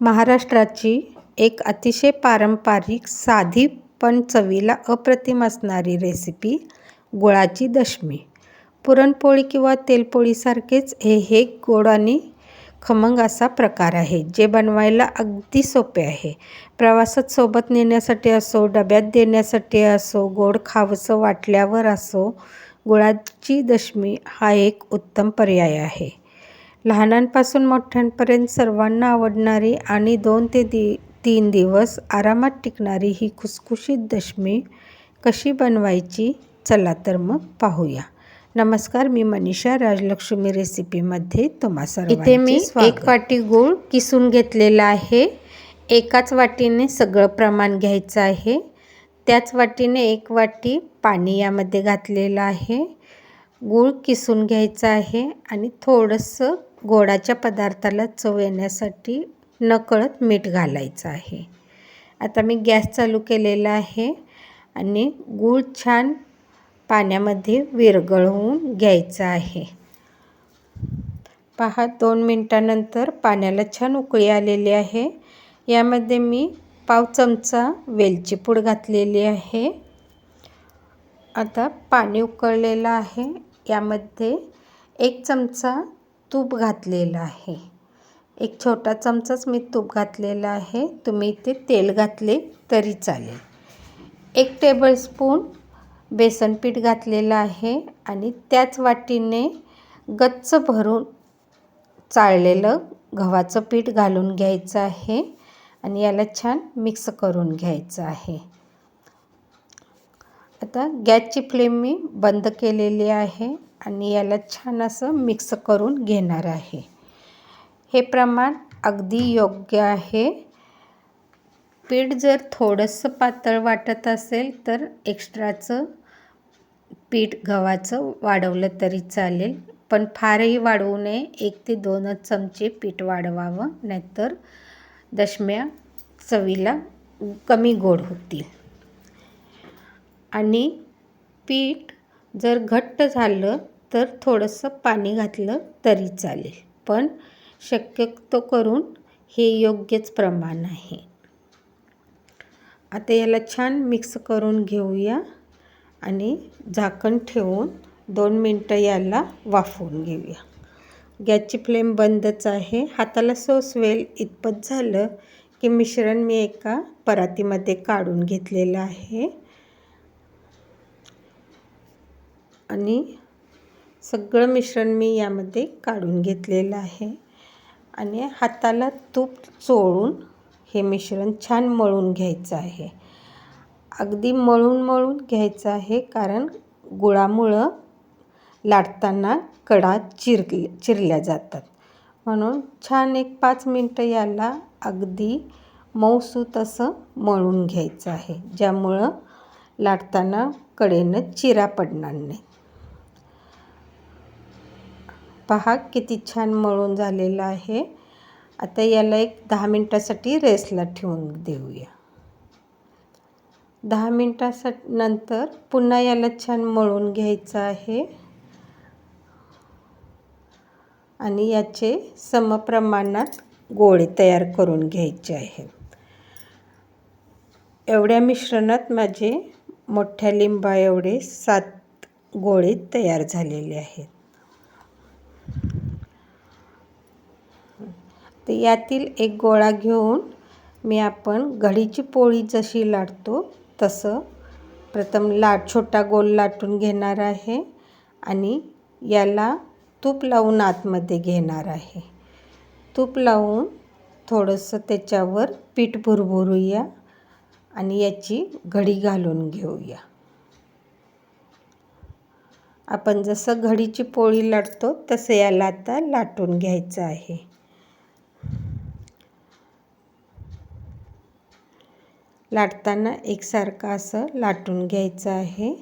महाराष्ट्राची एक अतिशय पारंपरिक, साधी पण चवीला अप्रतिम असणारी रेसिपी गुळाची दशमी. पुरणपोळी किंवा तेलपोळीसारखेच हे गोड आणि खमंग असा प्रकार आहे, जे बनवायला अगदी सोपे आहे. प्रवासात सोबत नेण्यासाठी असो, डब्यात देण्यासाठी असो, गोड खावंसं वाटल्यावर असो, गुळाची दशमी हा एक उत्तम पर्याय आहे. लहानांपासून मोठ्यांपर्यंत सर्वांना आवडणारी आणि 2 ते 3 दिवस आरामात टिकणारी ही खुसखुशीत दशमी कशी बनवायची, चला तर मग पाहूया. नमस्कार, मी मनीषा राजलक्ष्मी रेसिपीमध्ये तुम्हा सर्वांचे स्वागत. इथे मी 1 वाटी गूळ किसून घेतलेला आहे. एकाच वाटीने सगळं प्रमाण घ्यायचं आहे. त्याच वाटीने 1 वाटी पाणी यामध्ये घातलेलं आहे. गूळ किसून घ्यायचा आहे आणि थोडंसं गोडाच्या पदार्थाला चव येण्यासाठी नकळत मीठ घालायचं आहे. आता मी गॅस चालू केलेला आहे आणि गूळ छान पाण्यामध्ये विरघळवून घ्यायचं आहे. पहा, 2 मिनिटानंतर पाण्याला छान उकळी आलेली आहे. यामध्ये मी पाव चमचा वेलची पूड घातलेली आहे. आता पाणी उकळलेलं आहे. यामध्ये 1 चमचा तूप घातलेलं आहे. 1 छोटा चमचाच मी तूप घातलेला आहे. तुम्ही इथे तेल घातले तरी चालेल. 1 टेबलस्पून बेसन पीठ घातलेलं आहे आणि त्याच वाटीने गच्च भरून चाळलेलं गव्हाचं पीठ घालून घ्यायचं आहे आणि याला छान मिक्स करून घ्यायचं आहे. आता गॅसची फ्लेम मी बंद केलेली आहे आणि याला छान असं मिक्स करून घेणार आहे. हे प्रमाण अगदी योग्य आहे. पीठ जर थोडंसं पातळ वाटत असेल तर एक्स्ट्राचं पीठ गव्हाचं वाढवलं तरी चालेल, पण फारही वाढवू नये. 1 ते 2च चमचे पीठ वाढवावं, नाहीतर दशम्या चवीला कमी गोड होतील. आणि पीठ जर घट्ट झालं तर थोडंसं पाणी घातलं तरी चालेल, पण शक्यतो करून हे योग्यच प्रमाण आहे. आता याला छान मिक्स करून घेऊया आणि झाकण ठेवून 2 मिनटं याला वाफवून घेऊया. गॅसची फ्लेम बंदच आहे. हाताला सोसवेल इतपत झालं की मिश्रण मी एका परातीमध्ये काढून घेतलेलं आहे आणि सगळं मिश्रण मी यामध्ये काढून घेतलेलं आहे आणि हाताला तूप चोळून हे मिश्रण छान मळून घ्यायचं आहे. अगदी मळून घ्यायचं आहे, कारण गुळामुळं लाटताना कडा चिरल्या जातात. म्हणून छान 5 मिनटं याला अगदी मऊसूत असं मळून घ्यायचं आहे, ज्यामुळं लाटताना कडेनं चिरा पडणार नाही. पहा किती छान मळून झालेलं आहे. आता याला 10 मिनटासाठी रेस्टला ठेवून देऊया. 10 मिनटानंतर पुन्हा याला छान मळून घ्यायचं आहे आणि याचे समप्रमाणात गोळे तयार करून घ्यायचे आहेत. एवढ्या मिश्रणात माझे मोठ्या लिंबा एवढे 7 गोळे तयार झालेले आहेत. तर यातील एक गोळा घेऊन मी आपण घडीची पोळी जशी लाटतो तसं प्रथम छोटा गोल लाटून घेणार आहे आणि याला तूप लावून आतमध्ये घेणार आहे. तूप लावून थोडंसं त्याच्यावर पीठ भुरभुरूया आणि याची घडी घालून घेऊया. आपण जसं घडीची पोळी लाटतो तसं याला आता लाटून घ्यायचं आहे. लाटताना एकसारखं असं लाटून घ्यायचं आहे.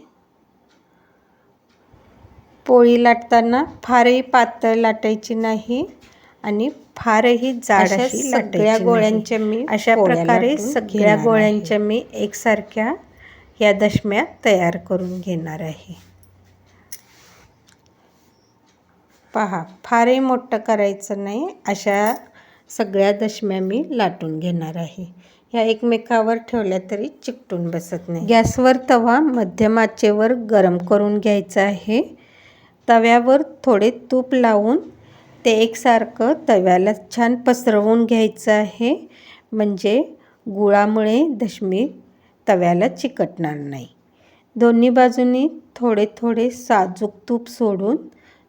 पोळी लाटताना फारही पातळ लाटायची नाही आणि फारही जाड अशी सगळ्या गोळ्यांच्या मी अशा प्रकारे सगळ्या गोळ्यांच्या मी एकसारख्या या दशम्या तयार करून घेणार आहे. पहा, फारही मोठं करायचं नाही. अशा सगळ्या दशम्या मी लाटून घेणार आहे. ह्या एकमेकावर ठेवल्या तरी चिकटून बसत नाही. गॅसवर तवा मध्यम आचेवर गरम करून घ्यायचा आहे. तव्यावर थोडे तूप लावून ते एकसारखं तव्याला छान पसरवून घ्यायचं आहे, म्हणजे गुळामुळे दशमी तव्याला चिकटणार नाही. दोन्ही बाजूंनी थोडे थोडे साजूक तूप सोडून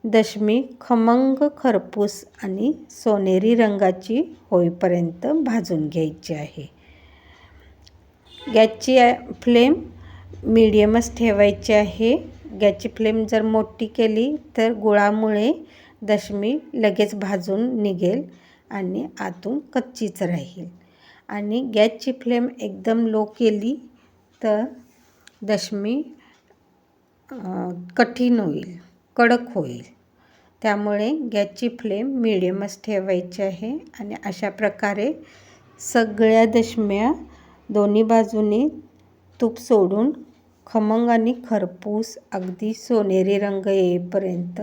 दशमी खमंग, खरपूस आणि सोनेरी रंगाची होईपर्यंत भाजून घ्यायची आहे. गॅसची फ्लेम मीडियमच ठेवायची आहे. गॅसची फ्लेम जर मोठी केली तर गुळामुळे दशमी लगेच भाजून निघेल आणि आतून कच्चीच राहील. आणि गॅसची फ्लेम एकदम लो केली तर दशमी कठीण होईल, कडक होईल. त्यामुळे गॅसची फ्लेम मीडियमच ठेवायची आहे. आणि अशा प्रकारे सगळ्या दशम्या दोन्ही बाजूनी तूप सोडून खमंग आणि खरपूस अगदी सोनेरी रंग येईपर्यंत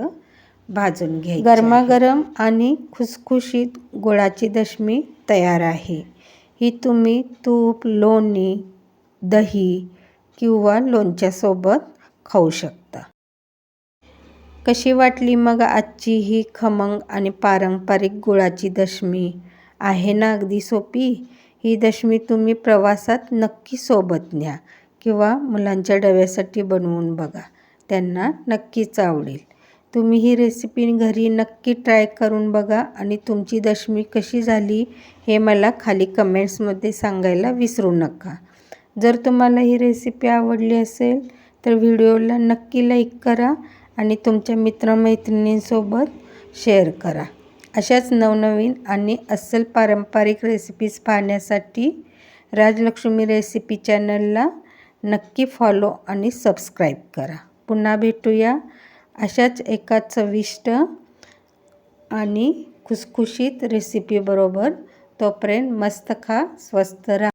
भाजून घ्यायची. गरमागरम आणि खुसखुशीत गुळाची दशमी तयार आहे. ही तुम्ही तूप, लोणी, दही किंवा लोणच्यासोबत खाऊ शकता. कशी वाटली मग आजची ही खमंग आणि पारंपरिक गुळाची दशमी? आहे ना अगदी सोपी? ही दशमी तुम्ही प्रवासात नक्की सोबत न्या किंवा मुलांच्या डब्यासाठी बनवून बघा, त्यांना नक्कीच आवडेल. तुम्ही ही रेसिपी घरी नक्की ट्राय करून बघा आणि तुमची दशमी कशी झाली हे मला खाली कमेंट्समध्ये सांगायला विसरू नका. जर तुम्हाला ही रेसिपी आवडली असेल तर व्हिडिओला नक्की लाईक करा आणि तुमच्या मित्रमैत्रिणींसोबत शेअर करा. अशाच नवनवीन आणि अस्सल पारंपरिक रेसिपीज पाहण्यासाठी राजलक्ष्मी रेसिपी चॅनलला नक्की फॉलो आणि सबस्क्राईब करा. पुन्हा भेटूया अशाच एका चविष्ट आणि खुसखुशीत रेसिपीबरोबर. तोपर्यंत मस्त खा, स्वस्त राहा.